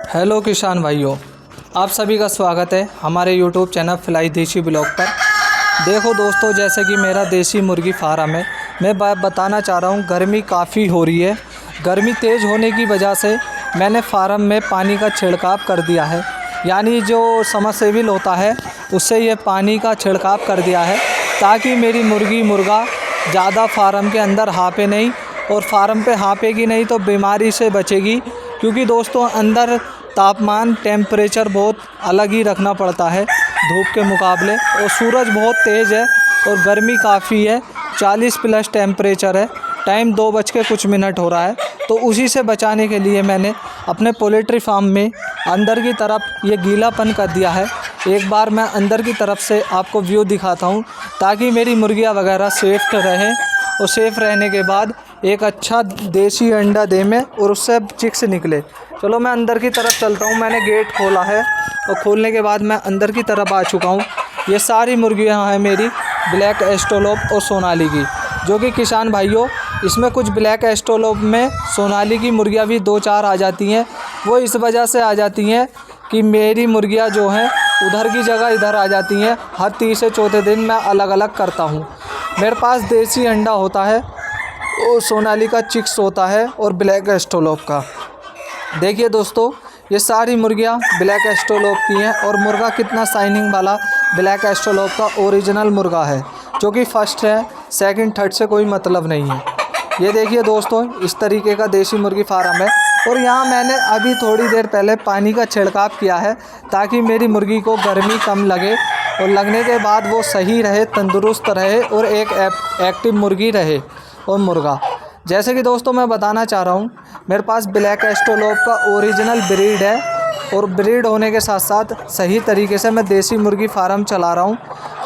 Hello किसान भाइयों, आप सभी का स्वागत है हमारे यूट्यूब चैनल फ्लाई देसी ब्लॉग पर। देखो दोस्तों, जैसे कि मेरा देसी मुर्गी फार्म है, मैं बताना चाह रहा हूँ गर्मी काफ़ी हो रही है। गर्मी तेज़ होने की वजह से मैंने फार्म में पानी का छिड़काव कर दिया है, यानी जो समरसेबल होता है उससे ये पानी का छिड़काव कर दिया है ताकि मेरी मुर्गी मुर्गा ज़्यादा फार्म के अंदर हाँपे नहीं, और फार्म पे हाँपेगी नहीं तो बीमारी से बचेगी। क्योंकि दोस्तों अंदर तापमान टेम्परेचर बहुत अलग ही रखना पड़ता है धूप के मुकाबले, और सूरज बहुत तेज़ है और गर्मी काफ़ी है, 40+ टेम्परेचर है। टाइम 2:00 हो रहा है। तो उसी से बचाने के लिए मैंने अपने पोल्ट्री फार्म में अंदर की तरफ ये गीलापन कर दिया है। एक बार मैं अंदर की तरफ से आपको व्यू दिखाता हूँ ताकि मेरी मुर्गियाँ वगैरह सेफ रहें, और सेफ़ रहने के बाद एक अच्छा देसी अंडा दे में और उससे चिक्स निकले। चलो मैं अंदर की तरफ चलता हूँ। मैंने गेट खोला है और खोलने के बाद मैं अंदर की तरफ आ चुका हूँ। ये सारी मुर्गियाँ हैं मेरी ब्लैक एस्ट्रोलोप और सोनाली की, जो कि किसान भाइयों इसमें कुछ ब्लैक एस्ट्रोलोप में सोनाली की मुर्गियाँ भी 2-4 आ जाती हैं। वो इस वजह से आ जाती हैं कि मेरी मुर्गियाँ जो हैं उधर की जगह इधर आ जाती हैं। हर तीसरे चौथे दिन मैं अलग अलग करता हूँ। मेरे पास देसी अंडा होता है और सोनाली का चिक्स होता है और ब्लैक एस्ट्रोलोप का। देखिए दोस्तों, ये सारी मुर्गियाँ ब्लैक एस्ट्रोलोप की हैं, और मुर्गा कितना शाइनिंग वाला ब्लैक एस्ट्रोलोप का ओरिजिनल मुर्गा है, जो कि फर्स्ट है, सेकंड थर्ड से कोई मतलब नहीं है। ये देखिए दोस्तों, इस तरीके का देसी मुर्गी फार्म है, और यहाँ मैंने अभी थोड़ी देर पहले पानी का छिड़काव किया है ताकि मेरी मुर्गी को गर्मी कम लगे, और लगने के बाद वो सही रहे, तंदुरुस्त रहे और एक एक्टिव मुर्गी रहे और मुर्गा। जैसे कि दोस्तों मैं बताना चाह रहा हूँ, मेरे पास ब्लैक एस्ट्रोलोप का ओरिजिनल ब्रीड है, और ब्रीड होने के साथ साथ सही तरीके से मैं देसी मुर्गी फार्म चला रहा हूँ,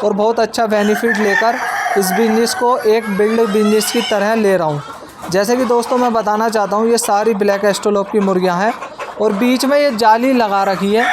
और बहुत अच्छा बेनिफिट लेकर इस बिजनेस को एक बिल्ड बिजनेस की तरह ले रहा हूँ। जैसे कि दोस्तों मैं बताना चाहता हूँ, ये सारी ब्लैक एस्ट्रोलोप की मुर्गियाँ हैं, और बीच में ये जाली लगा रखी है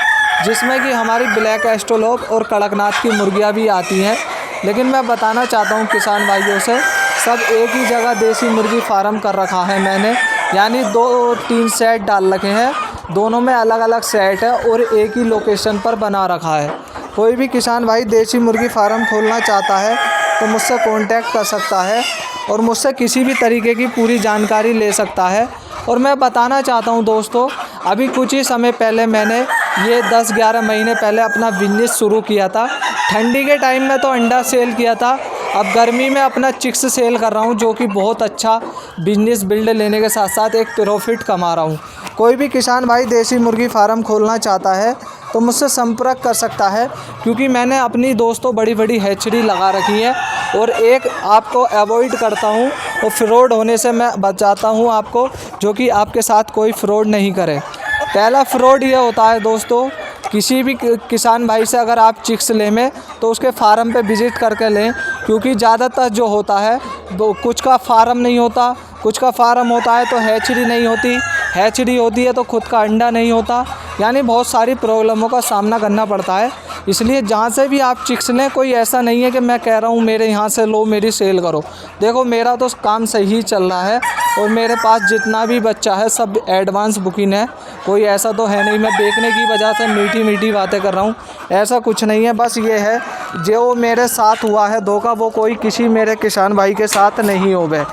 जिसमें कि हमारी ब्लैक एस्ट्रोलोप और कड़कनाथ की मुर्गियाँ भी आती हैं। लेकिन मैं बताना चाहता हूँ किसान भाइयों से, सब एक ही जगह देसी मुर्गी फार्म कर रखा है मैंने, यानी 2-3 सेट डाल रखे हैं, दोनों में अलग अलग सेट है और एक ही लोकेशन पर बना रखा है। कोई भी किसान भाई देसी मुर्गी फार्म खोलना चाहता है तो मुझसे कांटेक्ट कर सकता है और मुझसे किसी भी तरीके की पूरी जानकारी ले सकता है। और मैं बताना चाहता हूं दोस्तों, अभी कुछ ही समय पहले मैंने ये 10-11 महीने पहले अपना बिजनेस शुरू किया था। ठंडी के टाइम में तो अंडा सेल किया था, अब गर्मी में अपना चिक्स सेल कर रहा हूं, जो कि बहुत अच्छा बिजनेस बिल्ड लेने के साथ साथ एक प्रॉफिट कमा रहा हूं। कोई भी किसान भाई देसी मुर्गी फार्म खोलना चाहता है तो मुझसे संपर्क कर सकता है, क्योंकि मैंने अपनी दोस्तों बड़ी बड़ी हैचरी लगा रखी है, और एक आपको अवॉइड करता हूं और फ्रॉड होने से मैं बचाता हूं आपको, जो कि आपके साथ कोई फ्रॉड नहीं करे। पहला फ्रॉड ये होता है दोस्तों, किसी भी किसान भाई से अगर आप चिक्स लें तो उसके फार्म पे विज़िट करके लें, क्योंकि ज़्यादातर जो होता है वो कुछ का फार्म नहीं होता, कुछ का फार्म होता है तो हैचरी नहीं होती, हैचरी होती है तो खुद का अंडा नहीं होता, यानी बहुत सारी प्रॉब्लमों का सामना करना पड़ता है। इसलिए जहाँ से भी आप चिक्स लें, कोई ऐसा नहीं है कि मैं कह रहा हूँ मेरे यहाँ से लो मेरी सेल करो। देखो मेरा तो काम सही चल रहा है, और मेरे पास जितना भी बच्चा है सब एडवांस बुकिंग है, कोई ऐसा तो है नहीं मैं बेचने की वजह से मीठी मीठी बातें कर रहा हूँ, ऐसा कुछ नहीं है। बस ये है जो मेरे साथ हुआ है धोखा, वो कोई किसी मेरे किसान भाई के साथ नहीं हो गए,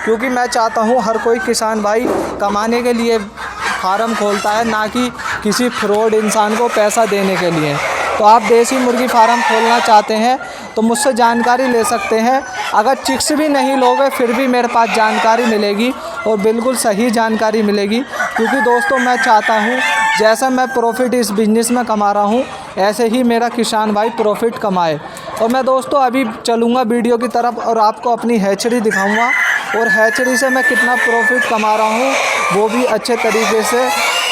क्योंकि मैं चाहता हूँ हर कोई किसान भाई कमाने के लिए फार्म खोलता है, ना कि किसी फ्रॉड इंसान को पैसा देने के लिए। तो आप देसी मुर्गी फार्म खोलना चाहते हैं तो मुझसे जानकारी ले सकते हैं। अगर चिक्स भी नहीं लोगे फिर भी मेरे पास जानकारी मिलेगी, और बिल्कुल सही जानकारी मिलेगी, क्योंकि दोस्तों मैं चाहता हूँ जैसा मैं प्रॉफिट इस बिज़नेस में कमा रहा हूँ ऐसे ही मेरा किसान भाई प्रॉफिट कमाए। और मैं दोस्तों अभी चलूँगा वीडियो की तरफ और आपको अपनी हैचरी दिखाऊँगा, और हैचरी से मैं कितना प्रॉफिट कमा रहा हूँ वो भी अच्छे तरीके से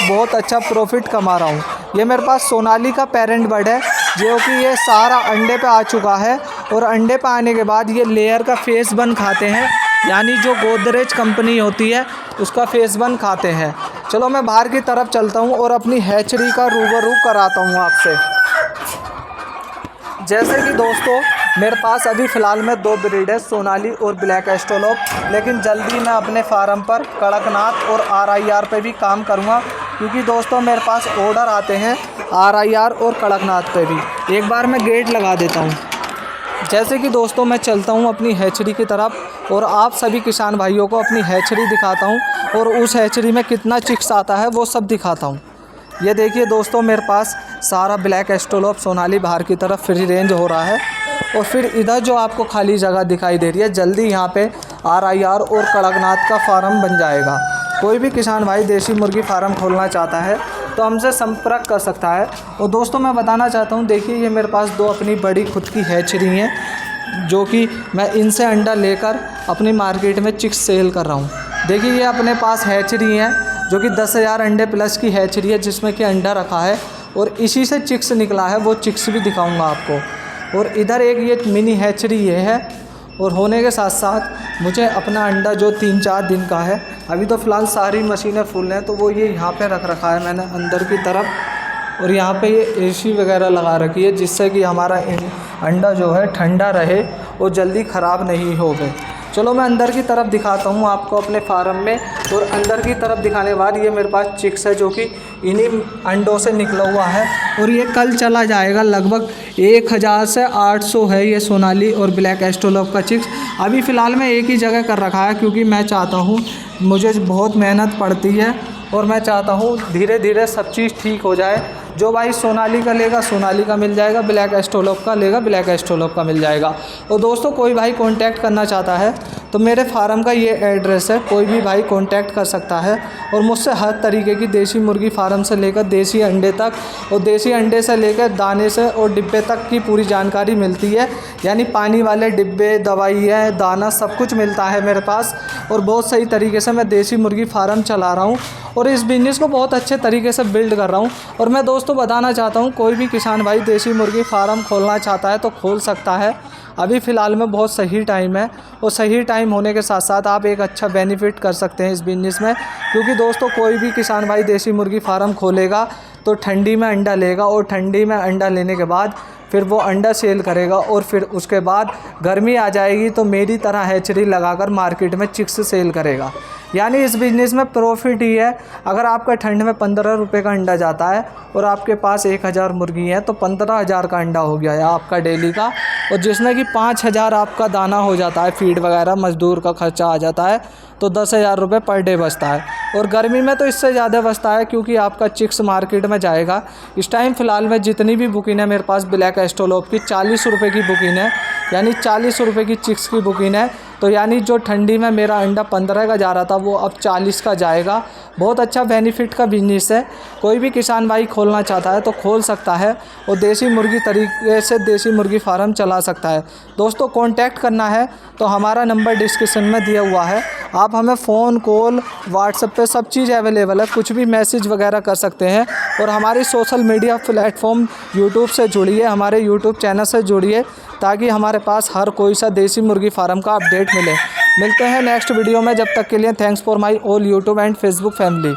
बहुत अच्छा प्रॉफिट कमा रहा हूँ। ये मेरे पास सोनाली का पेरेंट बर्ड है, जो कि ये सारा अंडे पे आ चुका है, और अंडे पे आने के बाद ये लेयर का फेस बन खाते हैं, यानी जो गोदरेज कंपनी होती है उसका फेस बन खाते हैं। चलो मैं बाहर की तरफ चलता हूँ और अपनी हैचरी का रूबरू कराता हूँ आपसे। जैसे कि दोस्तों मेरे पास अभी फ़िलहाल में 2 ब्रीड है, सोनाली और ब्लैक एस्ट्रोलोप, लेकिन जल्दी मैं अपने फार्म पर कड़कनाथ और RIR पे भी काम करूँगा, क्योंकि दोस्तों मेरे पास ऑर्डर आते हैं RIR और कड़कनाथ पे भी। एक बार मैं गेट लगा देता हूँ। जैसे कि दोस्तों मैं चलता हूँ अपनी हैचरी की तरफ और आप सभी किसान भाइयों को अपनी हैचरी दिखाता हूँ और उस हैचरी में कितना चिक्स आता है वो सब दिखाता हूँ। ये देखिए दोस्तों मेरे पास सारा ब्लैक एस्ट्रोलोप सोनाली बाहर की तरफ फ्री रेंज हो रहा है। और फिर इधर जो आपको खाली जगह दिखाई दे रही है, जल्दी यहाँ पे RIR और कड़कनाथ का फार्म बन जाएगा। कोई भी किसान भाई देसी मुर्गी फार्म खोलना चाहता है तो हमसे संपर्क कर सकता है। और दोस्तों मैं बताना चाहता हूँ, देखिए ये मेरे पास 2 अपनी बड़ी खुद की हैचरी हैं जो कि मैं इनसे अंडा लेकर अपनी मार्केट में चिक्स सेल कर रहा हूँ। देखिए ये अपने पास हैचरी हैं जो कि 10,000 अंडे प्लस की हैचरी है जिसमें कि अंडा रखा है और इसी से चिक्स निकला है, वो चिक्स भी दिखाऊंगा आपको। और इधर एक ये मिनी हैचरी ये है। और होने के साथ साथ मुझे अपना अंडा जो 3-4 दिन का है, अभी तो फ़िलहाल सारी मशीनें फुल हैं तो वो ये यहाँ पे रख रखा है मैंने अंदर की तरफ। और यहाँ पे ये AC वगैरह लगा रखी है जिससे कि हमारा अंडा जो है ठंडा रहे और जल्दी ख़राब नहीं हो गए। चलो मैं अंदर की तरफ दिखाता हूँ आपको अपने फार्म में। और अंदर की तरफ दिखाने के बाद ये मेरे पास चिक्स है जो कि इन्हीं अंडों से निकला हुआ है और ये कल चला जाएगा। लगभग 1000 से 800 है ये सोनाली और ब्लैक एस्ट्रोलोप का चिक्स। अभी फ़िलहाल मैं एक ही जगह कर रखा है क्योंकि मैं चाहता हूँ, मुझे बहुत मेहनत पड़ती है और मैं चाहता हूँ धीरे धीरे सब चीज़ ठीक हो जाए। जो भाई सोनाली का लेगा सोनाली का मिल जाएगा, ब्लैक एस्ट्रोलोप का लेगा ब्लैक एस्ट्रोलोप का मिल जाएगा। और दोस्तों कोई भाई कांटेक्ट करना चाहता है तो मेरे फार्म का ये एड्रेस है, कोई भी भाई कांटेक्ट कर सकता है। और मुझसे हर तरीके की देसी मुर्गी फार्म से लेकर देसी अंडे तक और देसी अंडे से लेकर दाने से और डिब्बे तक की पूरी जानकारी मिलती है। यानी पानी वाले डिब्बे, दवाइयाँ, दाना सब कुछ मिलता है मेरे पास। और बहुत सही तरीके से मैं देसी मुर्गी फार्म चला रहा हूँ और इस बिज़नेस को बहुत अच्छे तरीके से बिल्ड कर रहा हूँ। और मैं दोस्तों बताना चाहता हूँ, कोई भी किसान भाई देसी मुर्गी फार्म खोलना चाहता है तो खोल सकता है। अभी फ़िलहाल में बहुत सही टाइम है और सही टाइम होने के साथ साथ आप एक अच्छा बेनिफिट कर सकते हैं इस बिज़नेस में। क्योंकि दोस्तों कोई भी किसान भाई देसी मुर्गी फार्म खोलेगा तो ठंडी में अंडा लेगा और ठंडी में अंडा लेने के बाद फिर वो अंडा सेल करेगा और फिर उसके बाद गर्मी आ जाएगी तो मेरी तरह हैचरी लगाकर मार्केट में चिक्स सेल करेगा। यानी इस बिज़नेस में प्रॉफिट ही है। अगर आपका ठंड में 15 रुपये का अंडा जाता है और आपके पास 1000 मुर्गी हैं तो 15,000 का अंडा हो गया है आपका डेली का। और जिसमें कि 5,000 आपका दाना हो जाता है, फीड वगैरह मज़दूर का खर्चा आ जाता है तो 10,000 रुपये पर डे बचता है। और गर्मी में तो इससे ज़्यादा बचता है क्योंकि आपका चिक्स मार्केट में जाएगा। इस टाइम फ़िलहाल में जितनी भी बुकिंग है मेरे पास ब्लैक एस्ट्रोलोप की 40 रुपये की बुकिंग है, यानी 40 रुपये की चिक्स की बुकिंग है। तो यानी जो ठंडी में मेरा अंडा 15 का जा रहा था वो अब 40 का जाएगा। बहुत अच्छा बेनिफिट का बिजनेस है। कोई भी किसान भाई खोलना चाहता है तो खोल सकता है और देसी मुर्गी तरीके से देसी मुर्गी फार्म चला सकता है। दोस्तों कांटेक्ट करना है तो हमारा नंबर डिस्क्रिप्शन में दिया हुआ है, आप हमें फ़ोन कॉल व्हाट्सएप पे सब चीज़ अवेलेबल है, कुछ भी मैसेज वगैरह कर सकते हैं। और हमारी सोशल मीडिया प्लेटफॉर्म यूट्यूब से जुड़िए, हमारे यूट्यूब चैनल से जुड़िए ताकि हमारे पास हर कोई सा देसी मुर्गी फार्म का अपडेट मिले। मिलते हैं नेक्स्ट वीडियो में, जब तक के लिए thanks for my all YouTube and Facebook family.